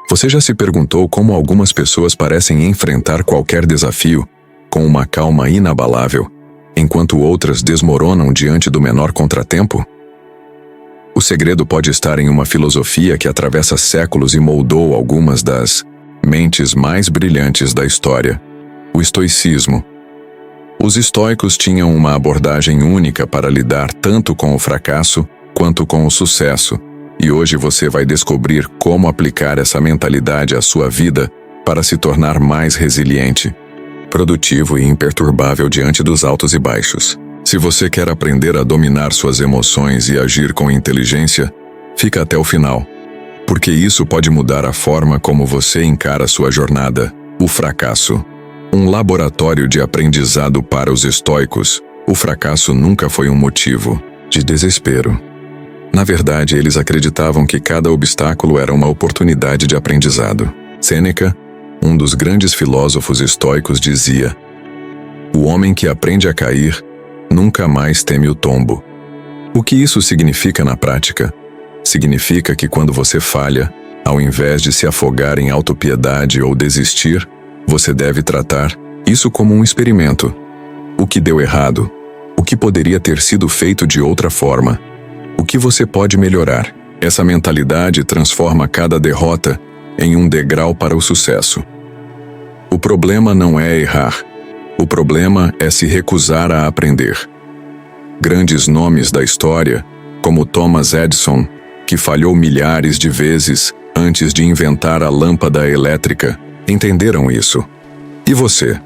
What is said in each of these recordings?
Você já se perguntou como algumas pessoas parecem enfrentar qualquer desafio com uma calma inabalável, enquanto outras desmoronam diante do menor contratempo? O segredo pode estar em uma filosofia que atravessa séculos e moldou algumas das mentes mais brilhantes da história: o estoicismo. Os estoicos tinham uma abordagem única para lidar tanto com o fracasso quanto com o sucesso, e hoje você vai descobrir como aplicar essa mentalidade à sua vida para se tornar mais resiliente, produtivo e imperturbável diante dos altos e baixos. Se você quer aprender a dominar suas emoções e agir com inteligência, fica até o final, porque isso pode mudar a forma como você encara sua jornada. O fracasso. Um laboratório de aprendizado para os estoicos, o fracasso nunca foi um motivo de desespero. Na verdade, eles acreditavam que cada obstáculo era uma oportunidade de aprendizado. Sêneca, um dos grandes filósofos estoicos, dizia: "O homem que aprende a cair nunca mais teme o tombo." O que isso significa na prática? Significa que quando você falha, ao invés de se afogar em autopiedade ou desistir, você deve tratar isso como um experimento. O que deu errado? O que poderia ter sido feito de outra forma? O que você pode melhorar? Essa mentalidade transforma cada derrota em um degrau para o sucesso. O problema não é errar. O problema é se recusar a aprender. Grandes nomes da história, como Thomas Edison, que falhou milhares de vezes antes de inventar a lâmpada elétrica, entenderam isso. E você?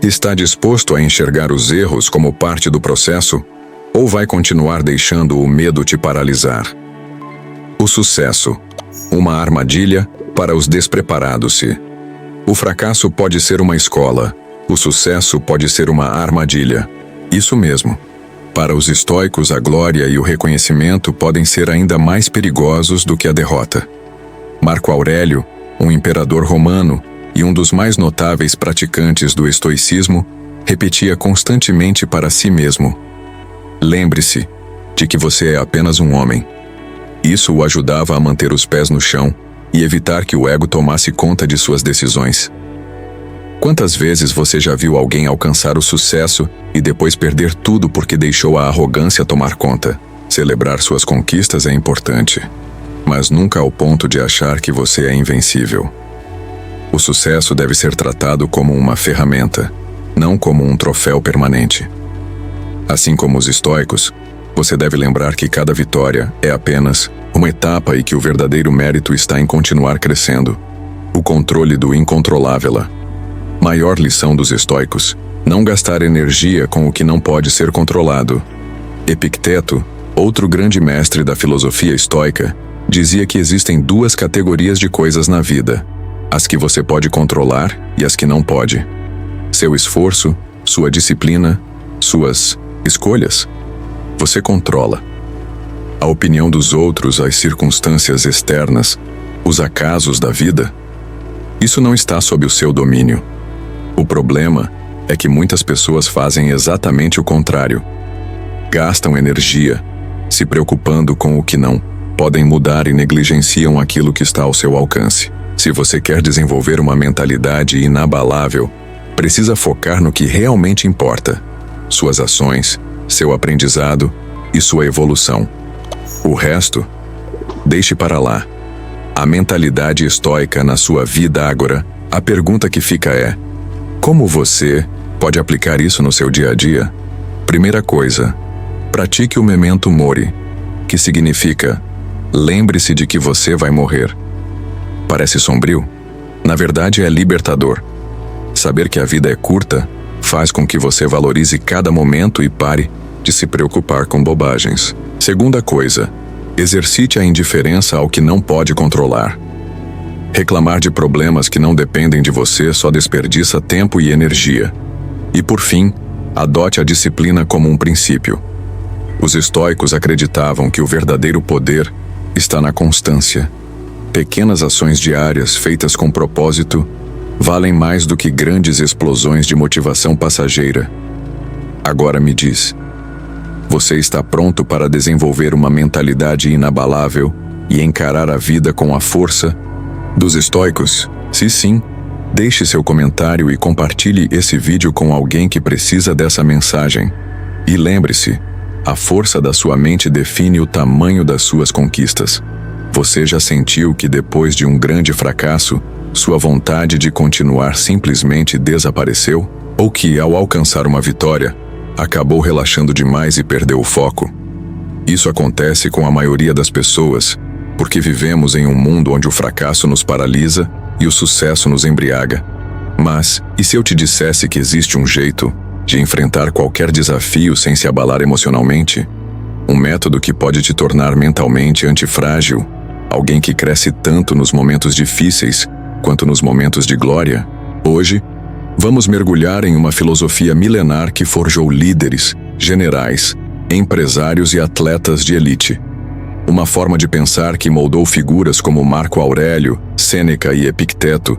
Está disposto a enxergar os erros como parte do processo? Ou vai continuar deixando o medo te paralisar? O sucesso. Uma armadilha para os despreparados-se. O fracasso pode ser uma escola. O sucesso pode ser uma armadilha. Isso mesmo. Para os estoicos, a glória e o reconhecimento podem ser ainda mais perigosos do que a derrota. Marco Aurélio, um imperador romano e um dos mais notáveis praticantes do estoicismo, repetia constantemente para si mesmo: "Lembre-se de que você é apenas um homem." Isso o ajudava a manter os pés no chão e evitar que o ego tomasse conta de suas decisões. Quantas vezes você já viu alguém alcançar o sucesso e depois perder tudo porque deixou a arrogância tomar conta? Celebrar suas conquistas é importante, mas nunca ao ponto de achar que você é invencível. O sucesso deve ser tratado como uma ferramenta, não como um troféu permanente. Assim como os estoicos, você deve lembrar que cada vitória é apenas uma etapa e que o verdadeiro mérito está em continuar crescendo. O controle do incontrolável. Maior lição dos estoicos: não gastar energia com o que não pode ser controlado. Epicteto, outro grande mestre da filosofia estoica, dizia que existem duas categorias de coisas na vida: as que você pode controlar e as que não pode. Seu esforço, sua disciplina, suas escolhas. Você controla. A opinião dos outros, as circunstâncias externas, os acasos da vida, isso não está sob o seu domínio. O problema é que muitas pessoas fazem exatamente o contrário. Gastam energia, se preocupando com o que não podem mudar e negligenciam aquilo que está ao seu alcance. Se você quer desenvolver uma mentalidade inabalável, precisa focar no que realmente importa: suas ações, seu aprendizado e sua evolução. O resto, deixe para lá. A mentalidade estoica na sua vida agora, a pergunta que fica é: como você pode aplicar isso no seu dia a dia? Primeira coisa, pratique o memento mori, que significa: lembre-se de que você vai morrer. Parece sombrio? Na verdade, é libertador. Saber que a vida é curta faz com que você valorize cada momento e pare de se preocupar com bobagens. Segunda coisa, exercite a indiferença ao que não pode controlar. Reclamar de problemas que não dependem de você só desperdiça tempo e energia. E por fim, adote a disciplina como um princípio. Os estoicos acreditavam que o verdadeiro poder está na constância. Pequenas ações diárias feitas com propósito valem mais do que grandes explosões de motivação passageira. Agora me diz, você está pronto para desenvolver uma mentalidade inabalável e encarar a vida com a força Dos estoicos? Se sim, deixe seu comentário e compartilhe esse vídeo com alguém que precisa dessa mensagem. E lembre-se, a força da sua mente define o tamanho das suas conquistas. Você já sentiu que depois de um grande fracasso, sua vontade de continuar simplesmente desapareceu? Ou que, ao alcançar uma vitória, acabou relaxando demais e perdeu o foco? Isso acontece com a maioria das pessoas, porque vivemos em um mundo onde o fracasso nos paralisa e o sucesso nos embriaga. Mas, e se eu te dissesse que existe um jeito de enfrentar qualquer desafio sem se abalar emocionalmente? Um método que pode te tornar mentalmente antifrágil, alguém que cresce tanto nos momentos difíceis quanto nos momentos de glória? Hoje, vamos mergulhar em uma filosofia milenar que forjou líderes, generais, empresários e atletas de elite. Uma forma de pensar que moldou figuras como Marco Aurélio, Sêneca e Epicteto,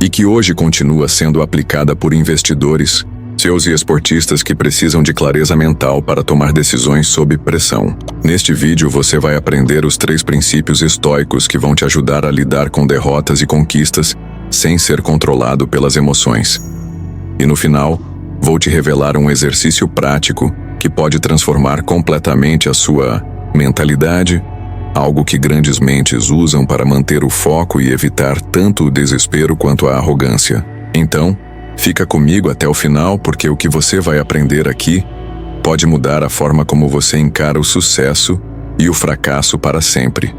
e que hoje continua sendo aplicada por investidores, CEOs e esportistas que precisam de clareza mental para tomar decisões sob pressão. Neste vídeo você vai aprender os 3 princípios estoicos que vão te ajudar a lidar com derrotas e conquistas sem ser controlado pelas emoções. E no final, vou te revelar um exercício prático que pode transformar completamente a sua mentalidade, algo que grandes mentes usam para manter o foco e evitar tanto o desespero quanto a arrogância. Então, fica comigo até o final, porque o que você vai aprender aqui pode mudar a forma como você encara o sucesso e o fracasso para sempre.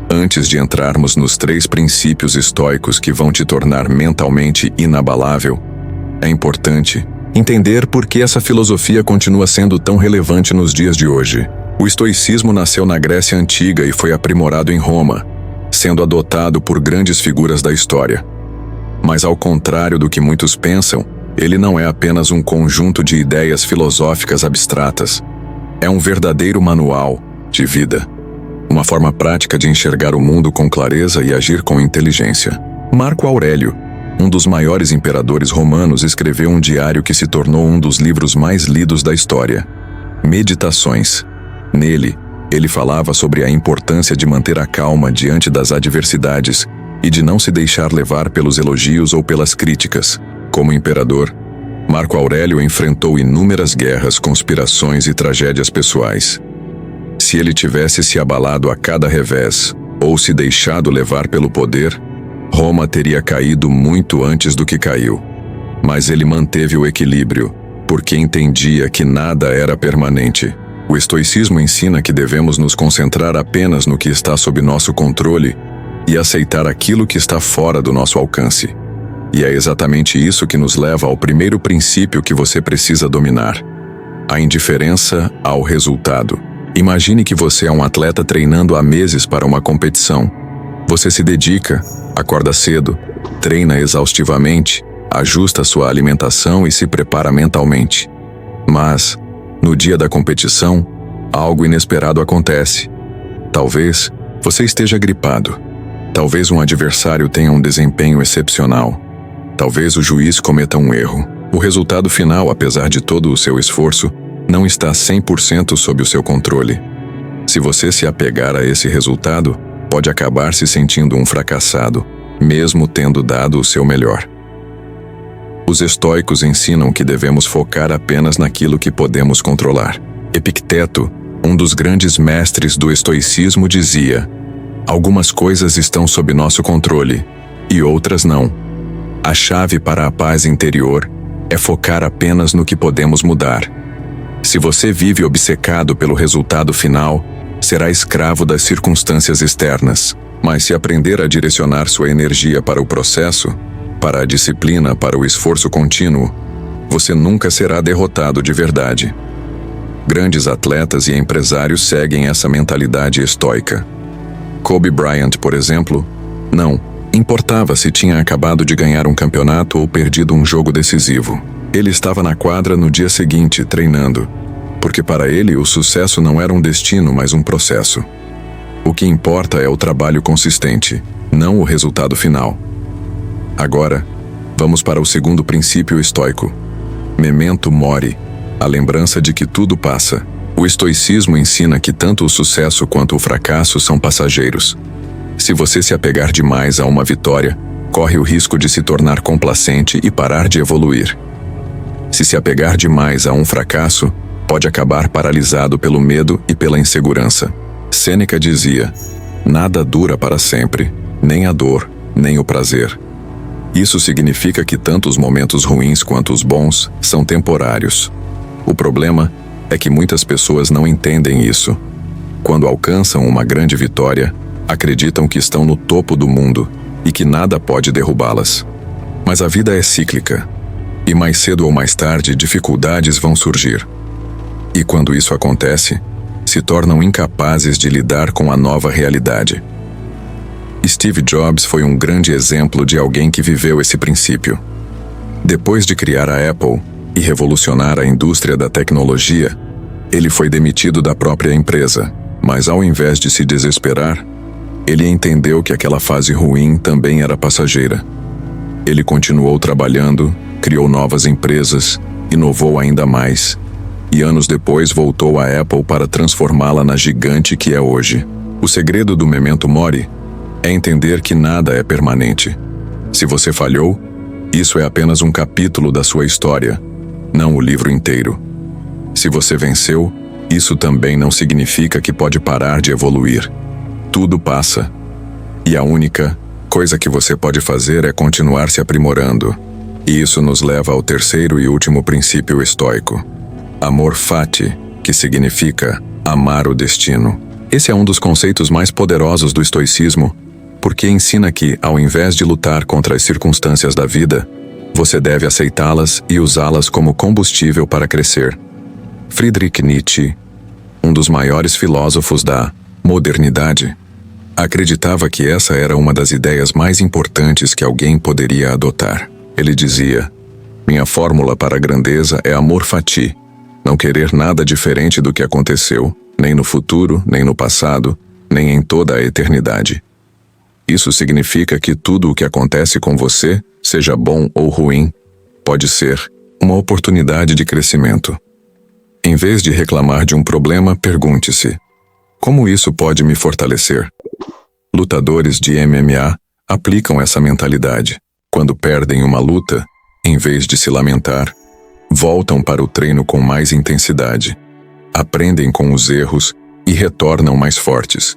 Antes de entrarmos nos 3 princípios estoicos que vão te tornar mentalmente inabalável, é importante entender por que essa filosofia continua sendo tão relevante nos dias de hoje. O estoicismo nasceu na Grécia Antiga e foi aprimorado em Roma, sendo adotado por grandes figuras da história. Mas ao contrário do que muitos pensam, ele não é apenas um conjunto de ideias filosóficas abstratas. É um verdadeiro manual de vida, uma forma prática de enxergar o mundo com clareza e agir com inteligência. Marco Aurélio, um dos maiores imperadores romanos, escreveu um diário que se tornou um dos livros mais lidos da história. Meditações. Nele, ele falava sobre a importância de manter a calma diante das adversidades e de não se deixar levar pelos elogios ou pelas críticas. Como imperador, Marco Aurélio enfrentou inúmeras guerras, conspirações e tragédias pessoais. Se ele tivesse se abalado a cada revés ou se deixado levar pelo poder, Roma teria caído muito antes do que caiu. Mas ele manteve o equilíbrio, porque entendia que nada era permanente. O estoicismo ensina que devemos nos concentrar apenas no que está sob nosso controle e aceitar aquilo que está fora do nosso alcance. E é exatamente isso que nos leva ao primeiro princípio que você precisa dominar: a indiferença ao resultado. Imagine que você é um atleta treinando há meses para uma competição. Você se dedica, acorda cedo, treina exaustivamente, ajusta sua alimentação e se prepara mentalmente. Mas, no dia da competição, algo inesperado acontece. Talvez você esteja gripado. Talvez um adversário tenha um desempenho excepcional. Talvez o juiz cometa um erro. O resultado final, apesar de todo o seu esforço, não está 100% sob o seu controle. Se você se apegar a esse resultado, pode acabar se sentindo um fracassado, mesmo tendo dado o seu melhor. Os estoicos ensinam que devemos focar apenas naquilo que podemos controlar. Epicteto, um dos grandes mestres do estoicismo, dizia: algumas coisas estão sob nosso controle, e outras não. A chave para a paz interior é focar apenas no que podemos mudar. Se você vive obcecado pelo resultado final, será escravo das circunstâncias externas. Mas se aprender a direcionar sua energia para o processo, para a disciplina, para o esforço contínuo, você nunca será derrotado de verdade. Grandes atletas e empresários seguem essa mentalidade estoica. Kobe Bryant, por exemplo, não importava se tinha acabado de ganhar um campeonato ou perdido um jogo decisivo. Ele estava na quadra no dia seguinte, treinando, porque para ele o sucesso não era um destino, mas um processo. O que importa é o trabalho consistente, não o resultado final. Agora, vamos para o segundo princípio estoico: memento mori, a lembrança de que tudo passa. O estoicismo ensina que tanto o sucesso quanto o fracasso são passageiros. Se você se apegar demais a uma vitória, corre o risco de se tornar complacente e parar de evoluir. Se se apegar demais a um fracasso, pode acabar paralisado pelo medo e pela insegurança. Sêneca dizia: nada dura para sempre, nem a dor, nem o prazer. Isso significa que tanto os momentos ruins quanto os bons são temporários. O problema é que muitas pessoas não entendem isso. Quando alcançam uma grande vitória, acreditam que estão no topo do mundo e que nada pode derrubá-las. Mas a vida é cíclica, e mais cedo ou mais tarde dificuldades vão surgir. E quando isso acontece, se tornam incapazes de lidar com a nova realidade. Steve Jobs foi um grande exemplo de alguém que viveu esse princípio. Depois de criar a Apple e revolucionar a indústria da tecnologia, ele foi demitido da própria empresa, mas ao invés de se desesperar, ele entendeu que aquela fase ruim também era passageira. Ele continuou trabalhando, criou novas empresas, inovou ainda mais, e anos depois voltou à Apple para transformá-la na gigante que é hoje. O segredo do Memento Mori é entender que nada é permanente. Se você falhou, isso é apenas um capítulo da sua história, não o livro inteiro. Se você venceu, isso também não significa que pode parar de evoluir. Tudo passa. E a única coisa que você pode fazer é continuar se aprimorando. E isso nos leva ao terceiro e último princípio estoico: amor fati, que significa amar o destino. Esse é um dos conceitos mais poderosos do estoicismo, porque ensina que, ao invés de lutar contra as circunstâncias da vida, você deve aceitá-las e usá-las como combustível para crescer. Friedrich Nietzsche, um dos maiores filósofos da modernidade, acreditava que essa era uma das ideias mais importantes que alguém poderia adotar. Ele dizia: minha fórmula para a grandeza é amor fati, não querer nada diferente do que aconteceu, nem no futuro, nem no passado, nem em toda a eternidade. Isso significa que tudo o que acontece com você, seja bom ou ruim, pode ser uma oportunidade de crescimento. Em vez de reclamar de um problema, pergunte-se: como isso pode me fortalecer? Lutadores de MMA aplicam essa mentalidade. Quando perdem uma luta, em vez de se lamentar, voltam para o treino com mais intensidade, aprendem com os erros e retornam mais fortes.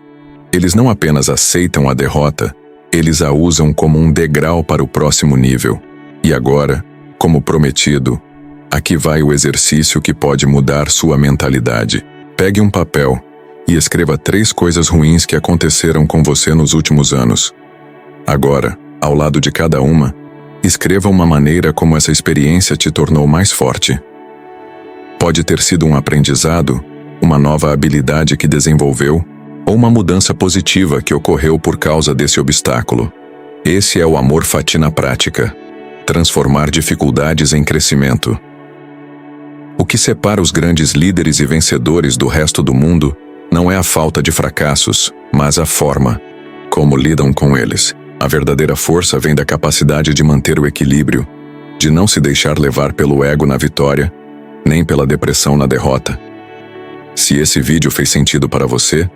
Eles não apenas aceitam a derrota, eles a usam como um degrau para o próximo nível. E agora, como prometido, aqui vai o exercício que pode mudar sua mentalidade. Pegue um papel e escreva 3 coisas ruins que aconteceram com você nos últimos anos. Agora, ao lado de cada uma, escreva uma maneira como essa experiência te tornou mais forte. Pode ter sido um aprendizado, uma nova habilidade que desenvolveu, ou uma mudança positiva que ocorreu por causa desse obstáculo. Esse é o amor fati na prática: transformar dificuldades em crescimento. O que separa os grandes líderes e vencedores do resto do mundo não é a falta de fracassos, mas a forma como lidam com eles. A verdadeira força vem da capacidade de manter o equilíbrio, de não se deixar levar pelo ego na vitória, nem pela depressão na derrota. Se esse vídeo fez sentido para você,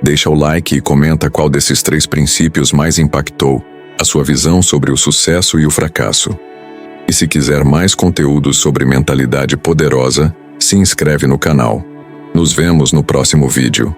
deixa o like e comenta qual desses 3 princípios mais impactou a sua visão sobre o sucesso e o fracasso. E se quiser mais conteúdos sobre mentalidade poderosa, se inscreve no canal. Nos vemos no próximo vídeo.